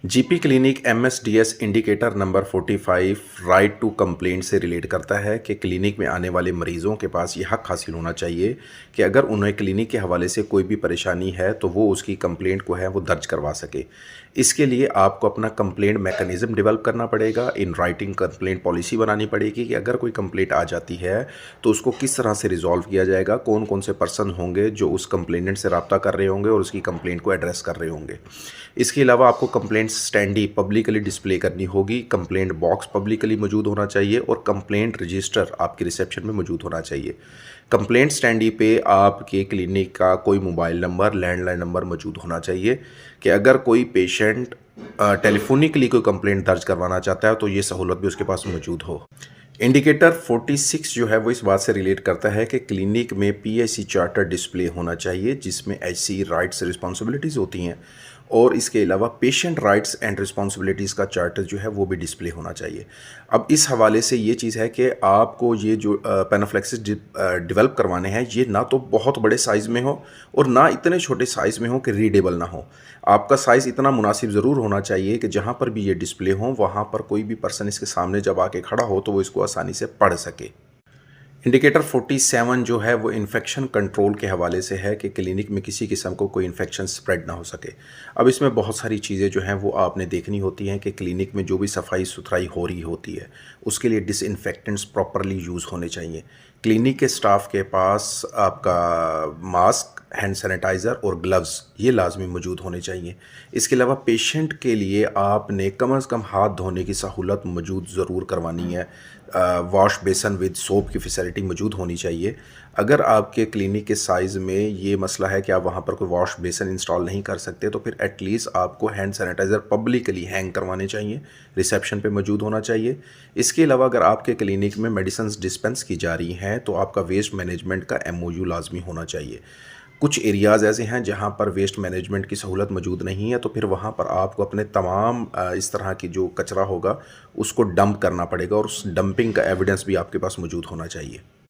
GP clinic MSDS indicator number 45 right to complaint से relate करता है कि क्लिनिक में आने वाले मरीज़ों के पास यह हक हासिल होना चाहिए कि अगर उन्हें क्लिनिक के हवाले से कोई भी परेशानी है तो वो उसकी कंप्लेंट को है वो दर्ज करवा सके। इसके लिए आपको अपना कंप्लेंट मैकेनिज़्म डेवलप करना पड़ेगा। इन राइटिंग कंप्लेंट पॉलिसी बनानी पड़ेगी कि अगर कोई कंप्लेंट आ जाती है तो उसको किस तरह से रिजॉल्व किया जाएगा, कौन कौन से पर्सन होंगे जो उस कंप्लेनेंट से रब्ता कर रहे होंगे और उसकी कंप्लेंट को एड्रेस कर रहे होंगे। इसके अलावा आपको कंप्लेंट स्टैंडी पब्लिकली डिस्प्ले करनी होगी, कंप्लेंट बॉक्स पब्लिकली मौजूद होना चाहिए और कंप्लेंट रजिस्टर आपके रिसेप्शन में मौजूद होना चाहिए। कंप्लेंट स्टैंडी पे आपके क्लिनिक का कोई मोबाइल नंबर, लैंडलाइन नंबर मौजूद होना चाहिए कि अगर कोई पेशेंट टेलीफोनिकली कोई कंप्लेंट दर्ज करवाना चाहता है तो ये सहूलत भी उसके पास मौजूद हो। इंडिकेटर 46 जो है वो इस बात से रिलेट करता है कि क्लिनिक में पीएससी चार्टर डिस्प्ले होना चाहिए जिसमें ऐसी राइट्स रिस्पॉन्सिबिलिटीज़ होती हैं और इसके अलावा पेशेंट राइट्स एंड रिस्पॉन्सिबिलिटीज़ का चार्टर जो है वो भी डिस्प्ले होना चाहिए। अब इस हवाले से ये चीज़ है कि आपको ये जो पेनाफ्लेक्सिस डेवलप करवाने हैं ये ना तो बहुत बड़े साइज़ में हो और ना इतने छोटे साइज़ में हो कि रीडेबल ना हो। आपका साइज़ इतना मुनासिब ज़रूर होना चाहिए कि जहाँ पर भी ये डिस्प्ले हो वहाँ पर कोई भी पर्सन इसके सामने जब आके खड़ा हो तो वो इसको आसानी से पढ़ सके। इंडिकेटर 47 जो है वो इन्फेक्शन कंट्रोल के हवाले से है कि क्लिनिक में किसी किस्म को कोई इन्फेक्शन स्प्रेड ना हो सके। अब इसमें बहुत सारी चीज़ें जो हैं वो आपने देखनी होती हैं कि क्लिनिक में जो भी सफाई सुथराई हो रही होती है उसके लिए डिसइंफेक्टेंट्स प्रॉपरली यूज़ होने चाहिए। क्लिनिक के स्टाफ के पास आपका मास्क, हैंड सैनिटाइज़र और ग्लव्स ये लाजमी मौजूद होने चाहिए। इसके अलावा पेशेंट के लिए आपने कम अज़ कम हाथ धोने की सहूलत मौजूद ज़रूर करवानी है। वॉश बेसन विद सोप की फैसिलिटी मौजूद होनी चाहिए। अगर आपके क्लिनिक के साइज़ में ये मसला है कि आप वहाँ पर कोई वॉश बेसन इंस्टॉल नहीं कर सकते तो फिर एटलीस्ट आपको हैंड सैनिटाइज़र पब्लिकली हैंग करवाने चाहिए, रिसेप्शन पे मौजूद होना चाहिए। इसके अलावा अगर आपके क्लिनिक में मेडिसिन्स डिस्पेंस की जा रही हैं तो आपका वेस्ट मैनेजमेंट का एमओयू लाजमी होना चाहिए। कुछ एरियाज़ ऐसे हैं जहाँ पर वेस्ट मैनेजमेंट की सहूलत मौजूद नहीं है तो फिर वहाँ पर आपको अपने तमाम इस तरह की जो कचरा होगा उसको डंप करना पड़ेगा और उस डंपिंग का एविडेंस भी आपके पास मौजूद होना चाहिए।